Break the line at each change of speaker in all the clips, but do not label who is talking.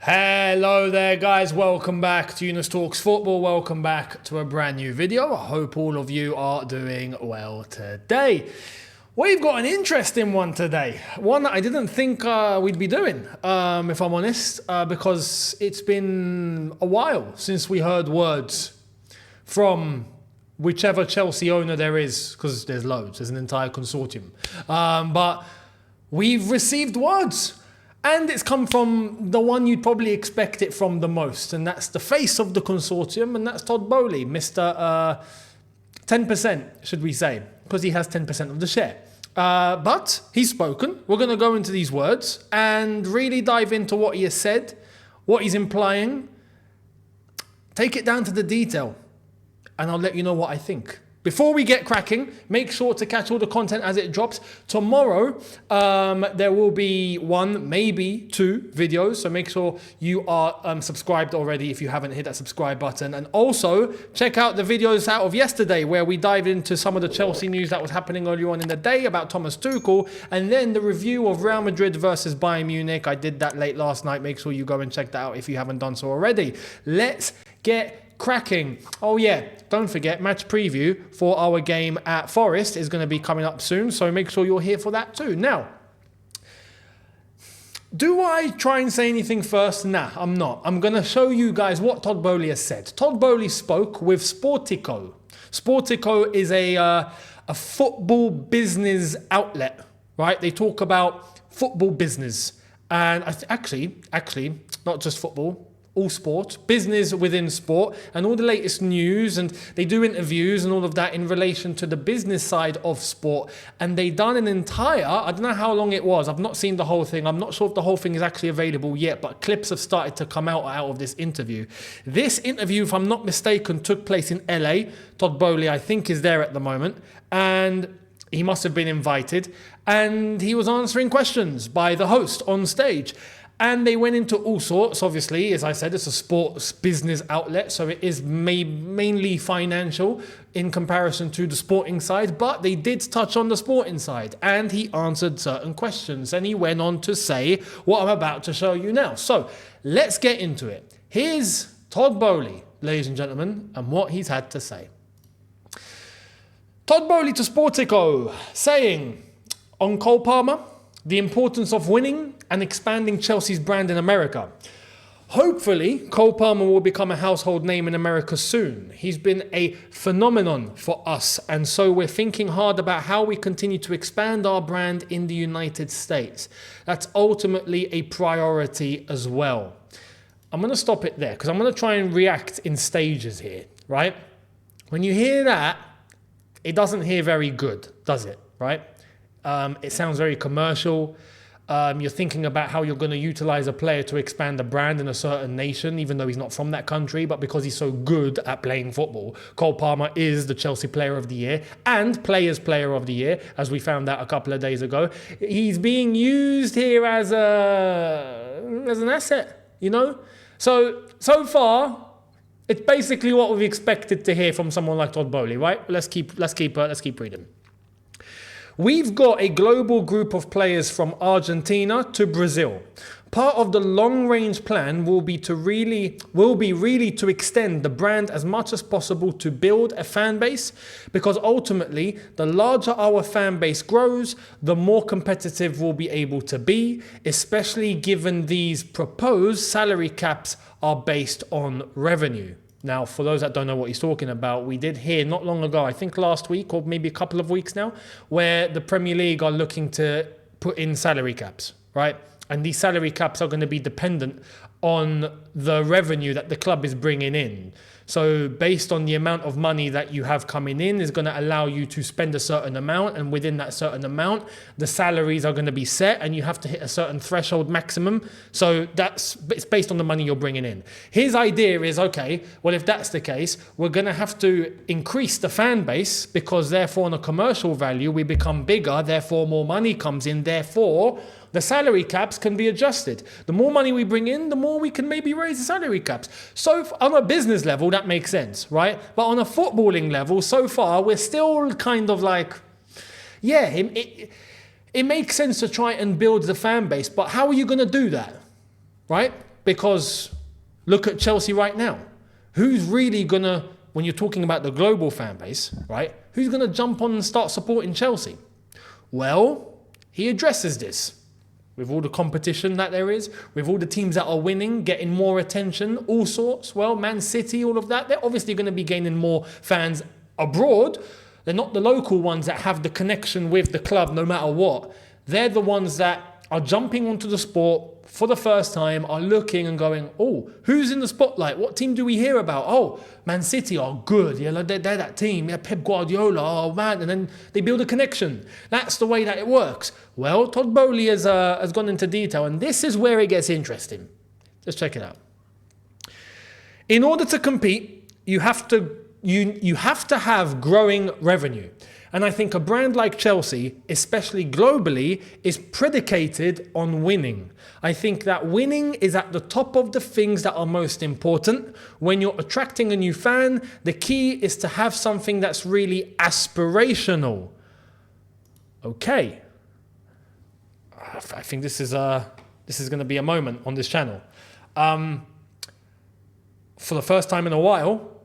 Hello there guys, welcome back to Younes Talks Football, welcome back to a brand new video. I hope all of you are doing well today. We've got an interesting one today, one that I didn't think we'd be doing, if I'm honest, because it's been a while since we heard words from whichever Chelsea owner there is, because there's loads, there's an entire consortium, but we've received words. And it's come from the one you'd probably expect it from the most, and that's the face of the consortium, and that's Todd Boehly, Mr. 10%, should we say, because he has 10% of the share. But he's spoken. We're going to go into these words and really dive into what he has said, what he's implying, take it down to the detail, and I'll let you know what I think. Before we get cracking, make sure to catch all the content as it drops. Tomorrow, there will be one, maybe two videos. So make sure you are subscribed already if you haven't hit that subscribe button. And also, check out the videos out of yesterday where we dived into some of the Chelsea news that was happening earlier on in the day about Thomas Tuchel. And then the review of Real Madrid versus Bayern Munich. I did that late last night. Make sure you go and check that out if you haven't done so already. Let's get cracking. Oh yeah, don't forget, match preview for our game at Forest is going to be coming up soon, so make sure you're here for that too. Now, do I try and say anything first? Nah, I'm not. I'm going to show you guys what Todd Boehly has said. Todd Boehly spoke with Sportico. Sportico is a football business outlet, right? They talk about football business, and actually, not just football, all sport, business within sport, and all the latest news, and they do interviews and all of that in relation to the business side of sport. And they done an entire, I don't know how long it was, I've not seen the whole thing, I'm not sure if the whole thing is actually available yet, but clips have started to come out of this interview. This interview, if I'm not mistaken, took place in LA. Todd Boehly, I think, is there at the moment, and he must have been invited, and he was answering questions by the host on stage. And they went into all sorts. Obviously, as I said, it's a sports business outlet, so it is mainly financial in comparison to the sporting side, but they did touch on the sporting side, and he answered certain questions, and he went on to say what I'm about to show you now. So let's get into it. Here's Todd Boehly, ladies and gentlemen, and what he's had to say. Todd Boehly to Sportico, saying on Cole Palmer, the importance of winning and expanding Chelsea's brand in America. Hopefully, Cole Palmer will become a household name in America soon. He's been a phenomenon for us, and so we're thinking hard about how we continue to expand our brand in the United States. That's ultimately a priority as well. I'm going to stop it there because I'm going to try and react in stages here, right? When you hear that, it doesn't hear very good, does it, right? It sounds very commercial. You're thinking about how you're going to utilize a player to expand the brand in a certain nation, even though he's not from that country, but because he's so good at playing football. Cole Palmer is the Chelsea Player of the Year and Players Player of the Year, as we found out a couple of days ago. He's being used here as an asset, you know? So far, it's basically what we've expected to hear from someone like Todd Boehly, right? Let's keep reading. We've got a global group of players from Argentina to Brazil. Part of the long-range plan will be really to extend the brand as much as possible to build a fan base, because ultimately, the larger our fan base grows, the more competitive we'll be able to be, especially given these proposed salary caps are based on revenue. Now, for those that don't know what he's talking about, we did hear not long ago, I think last week or maybe a couple of weeks now, where the Premier League are looking to put in salary caps, right? And these salary caps are going to be dependent on the revenue that the club is bringing in. So based on the amount of money that you have coming in is going to allow you to spend a certain amount, and within that certain amount, the salaries are going to be set and you have to hit a certain threshold maximum. So it's based on the money you're bringing in. His idea is, okay, well, if that's the case, we're going to have to increase the fan base because therefore on a commercial value, we become bigger, therefore more money comes in, therefore the salary caps can be adjusted. The more money we bring in, the more we can maybe raise the salary caps. So on a business level, that makes sense, right? But on a footballing level, so far, we're still kind of like, yeah, it makes sense to try and build the fan base, but how are you going to do that, right? Because look at Chelsea right now. Who's really going to, when you're talking about the global fan base, right? Who's going to jump on and start supporting Chelsea? Well, he addresses this. With all the competition that there is, with all the teams that are winning, getting more attention, all sorts. Well, Man City, all of that, they're obviously going to be gaining more fans abroad. They're not the local ones that have the connection with the club no matter what. They're the ones that are jumping onto the sport for the first time, are looking and going, oh, who's in the spotlight? What team do we hear about? Oh, Man City are good. Yeah, they're that team. Yeah, Pep Guardiola. Oh, man. And then they build a connection. That's the way that it works. Well, Todd Boehly has gone into detail, and this is where it gets interesting. Let's check it out. In order to compete, you have to have growing revenue. And I think a brand like Chelsea, especially globally, is predicated on winning. I think that winning is at the top of the things that are most important. When you're attracting a new fan, the key is to have something that's really aspirational. Okay. I think this is going to be a moment on this channel. For the first time in a while,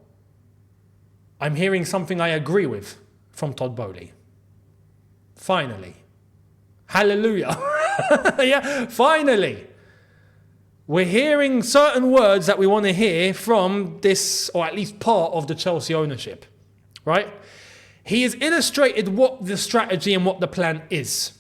I'm hearing something I agree with from Todd Boehly. Finally. Hallelujah. Yeah, finally. We're hearing certain words that we want to hear from this, or at least part of the Chelsea ownership, right? He has illustrated what the strategy and what the plan is.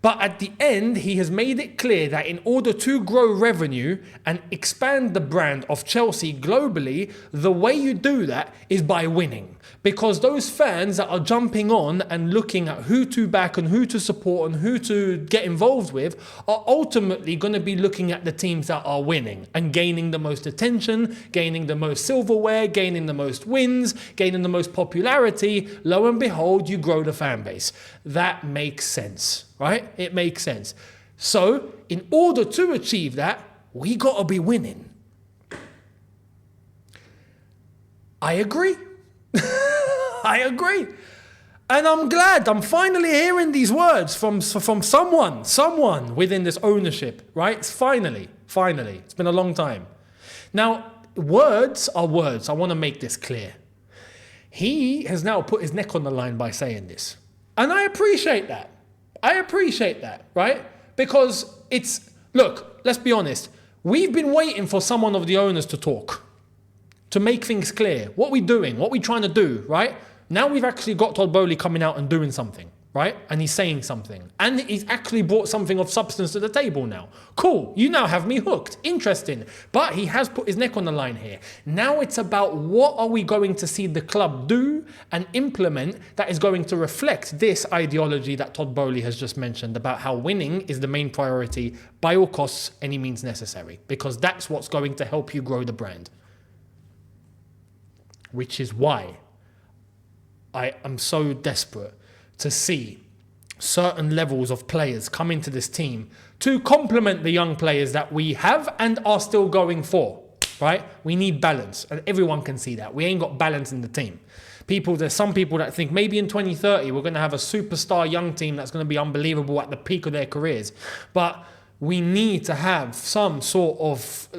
But at the end, he has made it clear that in order to grow revenue and expand the brand of Chelsea globally, the way you do that is by winning. Because those fans that are jumping on and looking at who to back and who to support and who to get involved with are ultimately going to be looking at the teams that are winning and gaining the most attention, gaining the most silverware, gaining the most wins, gaining the most popularity. Lo and behold, you grow the fan base. That makes sense, right? It makes sense. So, in order to achieve that, we got to be winning. I agree. I agree. And I'm glad I'm finally hearing these words from someone within this ownership, right? Finally. It's been a long time. Now, words are words. I want to make this clear. He has now put his neck on the line by saying this. And I appreciate that. Right? Because look, let's be honest. We've been waiting for someone of the owners to talk, to make things clear. What we're doing, what we're trying to do, right? Now we've actually got Todd Boehly coming out and doing something, right? And he's saying something. And he's actually brought something of substance to the table now. Cool, you now have me hooked. Interesting. But he has put his neck on the line here. Now it's about what are we going to see the club do and implement that is going to reflect this ideology that Todd Boehly has just mentioned about how winning is the main priority by all costs, any means necessary. Because that's what's going to help you grow the brand. Which is why I am so desperate to see certain levels of players come into this team to complement the young players that we have and are still going for, right? We need balance, and everyone can see that. We ain't got balance in the team. There's some people that think maybe in 2030 we're going to have a superstar young team that's going to be unbelievable at the peak of their careers. But we need to have some sort of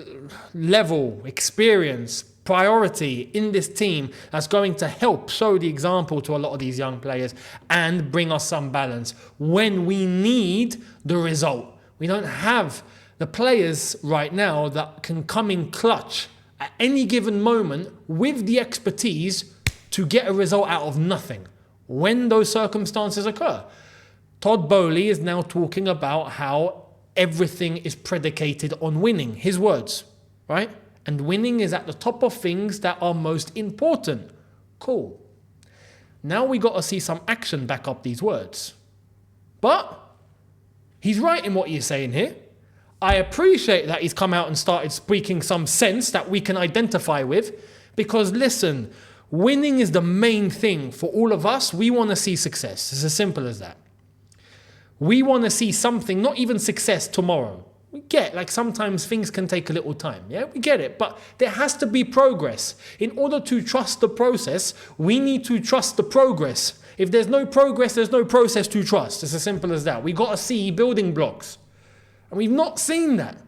level, experience, priority in this team that's going to help show the example to a lot of these young players and bring us some balance when we need the result. We don't have the players right now that can come in clutch at any given moment with the expertise to get a result out of nothing when those circumstances occur. Todd Boehly is now talking about how everything is predicated on winning. His words, right? And winning is at the top of things that are most important. Cool. Now we got to see some action back up these words. But he's right in what he's saying here. I appreciate that he's come out and started speaking some sense that we can identify with. Because listen, winning is the main thing for all of us. We want to see success. It's as simple as that. We want to see something, not even success tomorrow. We get, like sometimes things can take a little time, yeah? We get it, but there has to be progress. In order to trust the process, we need to trust the progress. If there's no progress, there's no process to trust. It's as simple as that. We got to see building blocks. And we've not seen that.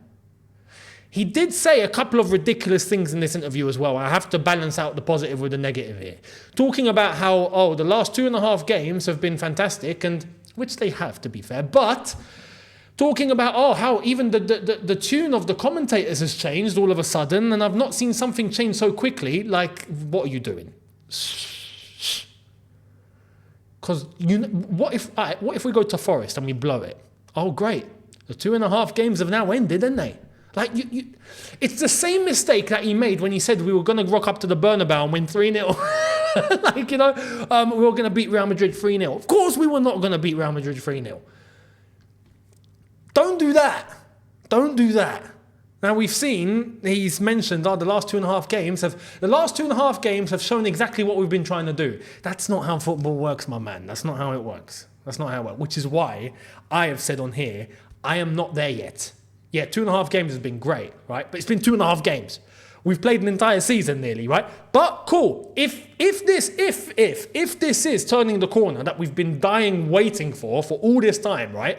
He did say a couple of ridiculous things in this interview as well. I have to balance out the positive with the negative here. Talking about how, the last 2.5 games have been fantastic, and which they have, to be fair, but talking about, how even the tune of the commentators has changed all of a sudden, and I've not seen something change so quickly. Like, what are you doing? Because what if we go to Forest and we blow it? Oh, great. The 2.5 games have now ended, haven't they? Like, it's the same mistake that he made when he said we were going to rock up to the Bernabeu and win 3-0. We were going to beat Real Madrid 3-0. Of course we were not going to beat Real Madrid 3-0. Don't do that. Don't do that. Now, we've seen, he's mentioned, the last 2.5 games have shown exactly what we've been trying to do. That's not how football works, my man. That's not how it works. That's not how it works. Which is why I have said on here, I am not there yet. Yeah, 2.5 games has been great, right? But it's been 2.5 games. We've played an entire season nearly, right? But cool. If this is turning the corner that we've been waiting for all this time, right?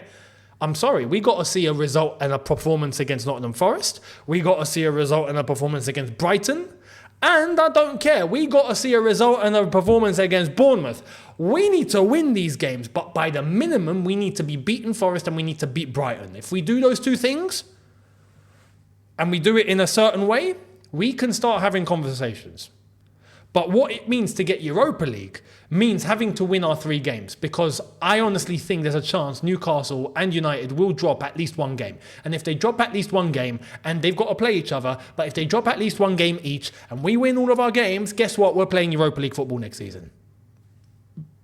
I'm sorry, we got to see a result and a performance against Nottingham Forest. We got to see a result and a performance against Brighton. And I don't care. We got to see a result and a performance against Bournemouth. We need to win these games, but by the minimum, we need to be beating Forest and we need to beat Brighton. If we do those two things, and we do it in a certain way, we can start having conversations. But what it means to get Europa League means having to win our 3 games, because I honestly think there's a chance Newcastle and United will drop at least 1 game. And if they drop at least 1 game, and they've got to play each other, but if they drop at least 1 game each, and we win all of our games, guess what? We're playing Europa League football next season.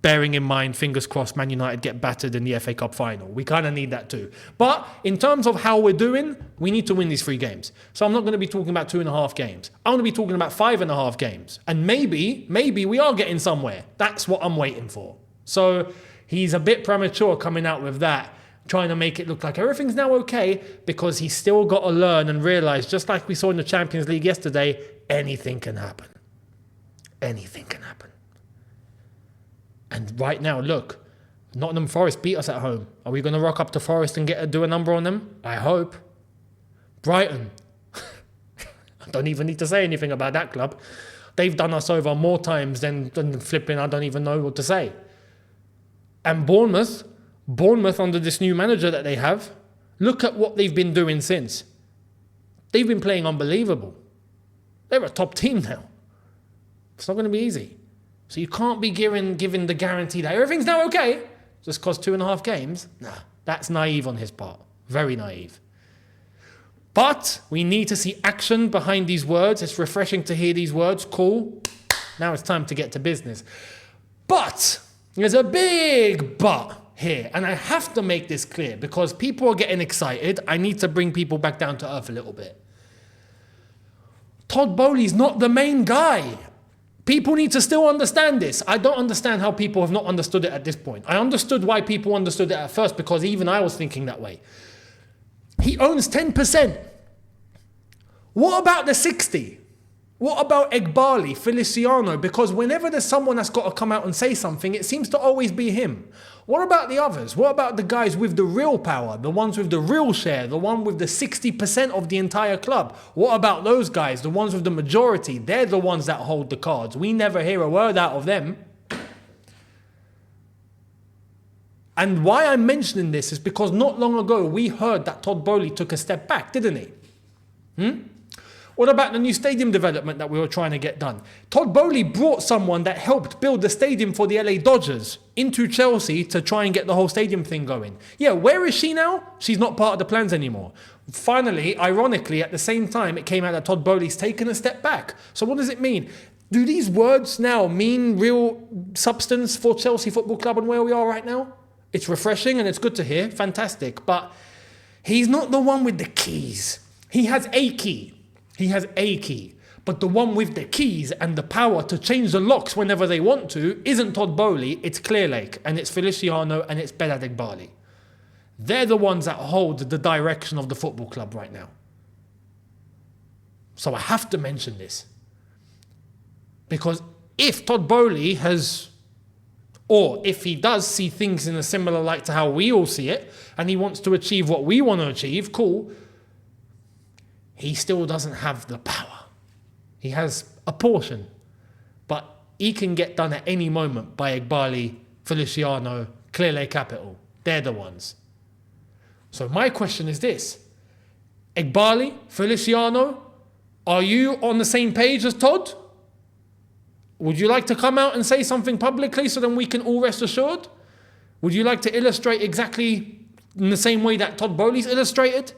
Bearing in mind, fingers crossed, Man United get battered in the FA Cup final. We kind of need that too. But in terms of how we're doing, we need to win these 3 games. So I'm not going to be talking about 2.5 games. I'm going to be talking about 5.5 games. And maybe we are getting somewhere. That's what I'm waiting for. So he's a bit premature coming out with that, trying to make it look like everything's now okay, because he's still got to learn and realise, just like we saw in the Champions League yesterday, anything can happen. Anything can happen. And right now, look, Nottingham Forest beat us at home. Are we going to rock up to Forest and do a number on them? I hope. Brighton. I don't even need to say anything about that club. They've done us over more times than flipping, I don't even know what to say. And Bournemouth under this new manager that they have, look at what they've been doing since. They've been playing unbelievable. They're a top team now. It's not going to be easy. So you can't be given the guarantee that everything's now okay just because 2.5 games. Nah, that's naive on his part. Very naive. But we need to see action behind these words. It's refreshing to hear these words. Cool. Now it's time to get to business. But there's a big but here. And I have to make this clear because people are getting excited. I need to bring people back down to earth a little bit. Todd Boehly's not the main guy. People need to still understand this. I don't understand how people have not understood it at this point. I understood why people understood it at first, because even I was thinking that way. He owns 10%. What about the 60? What about Egbali, Feliciano? Because whenever there's someone that's got to come out and say something, it seems to always be him. What about the others? What about the guys with the real power, the ones with the real share, the one with the 60% of the entire club? What about those guys, the ones with the majority? They're the ones that hold the cards. We never hear a word out of them. And why I'm mentioning this is because not long ago we heard that Todd Boehly took a step back, didn't he? What about the new stadium development that we were trying to get done? Todd Boehly brought someone that helped build the stadium for the LA Dodgers into Chelsea to try and get the whole stadium thing going. Yeah, where is she now? She's not part of the plans anymore. Finally, ironically, at the same time, it came out that Todd Boehly's taken a step back. So what does it mean? Do these words now mean real substance for Chelsea Football Club and where we are right now? It's refreshing and it's good to hear. Fantastic. But he's not the one with the keys. He has a key. He has a key. But the one with the keys and the power to change the locks whenever they want to isn't Todd Boehly, it's Clearlake, and it's Feliciano, and it's Behrad Eghbali. They're the ones that hold the direction of the football club right now. So I have to mention this. Because if Todd Boehly has, or if he does see things in a similar light to how we all see it, and he wants to achieve what we want to achieve, cool. he still doesn't have the power. He has a portion, but he can get done at any moment by Boehly, Feliciano, Clearlake Capital. They're the ones. So my question is this. Boehly, Feliciano, are you on the same page as Todd? Would you like to come out and say something publicly so then we can all rest assured? Would you like to illustrate exactly in the same way that Todd Boehly's illustrated?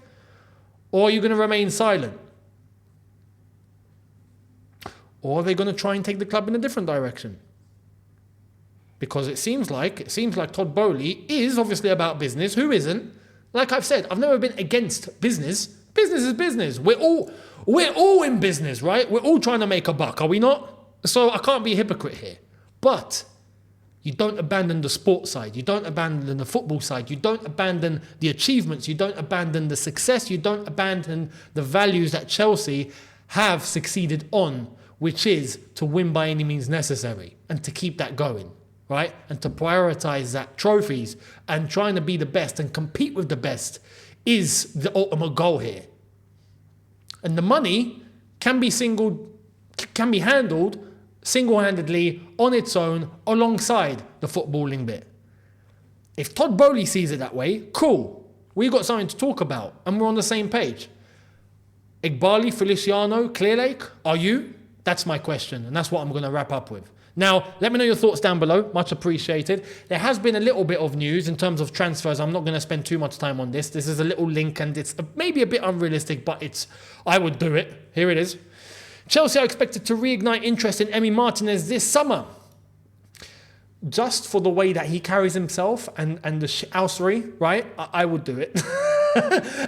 Or are you going to remain silent? Or are they going to try and take the club in a different direction? Because it seems like Todd Boehly is obviously about business. Who isn't? Like I've said, I've never been against business. Business is business. We're all in business, right? We're all trying to make a buck, are we not? So I can't be a hypocrite here. But you don't abandon the sports side. You don't abandon the football side. You don't abandon the achievements. You don't abandon the success. You don't abandon the values that Chelsea have succeeded on, which is to win by any means necessary and to keep that going, right? And to prioritize that trophies and trying to be the best and compete with the best is the ultimate goal here. And the money can be handled single-handedly on its own alongside the footballing bit. If Todd Boehly sees it that way, cool. We've got something to talk about and we're on the same page. Boehly, Feliciano, Clearlake, are you? That's my question, and that's what I'm going to wrap up with. Now, let me know your thoughts down below. Much appreciated. There has been a little bit of news in terms of transfers. I'm not going to spend too much time on this. This is a little link, and it's maybe a bit unrealistic, but I would do it. Here it is. Chelsea are expected to reignite interest in Emi Martinez this summer. Just for the way that he carries himself and the housery, right? I would do it.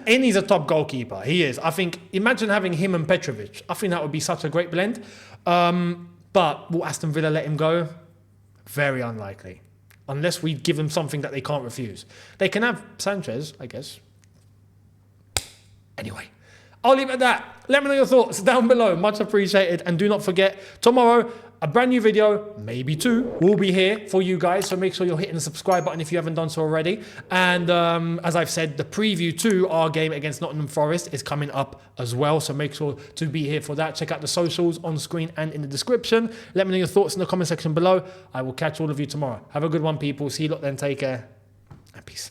And he's a top goalkeeper. He is. I think, imagine having him and Petrovic. I think that would be such a great blend. But will Aston Villa let him go? Very unlikely. Unless we give him something that they can't refuse. They can have Sanchez, I guess. Anyway, I'll leave it at that. Let me know your thoughts down below. Much appreciated. And do not forget, tomorrow, a brand new video, maybe two, will be here for you guys. So make sure you're hitting the subscribe button if you haven't done so already. And as I've said, the preview to our game against Nottingham Forest is coming up as well. So make sure to be here for that. Check out the socials on screen and in the description. Let me know your thoughts in the comment section below. I will catch all of you tomorrow. Have a good one, people. See you lot then. Take care and peace.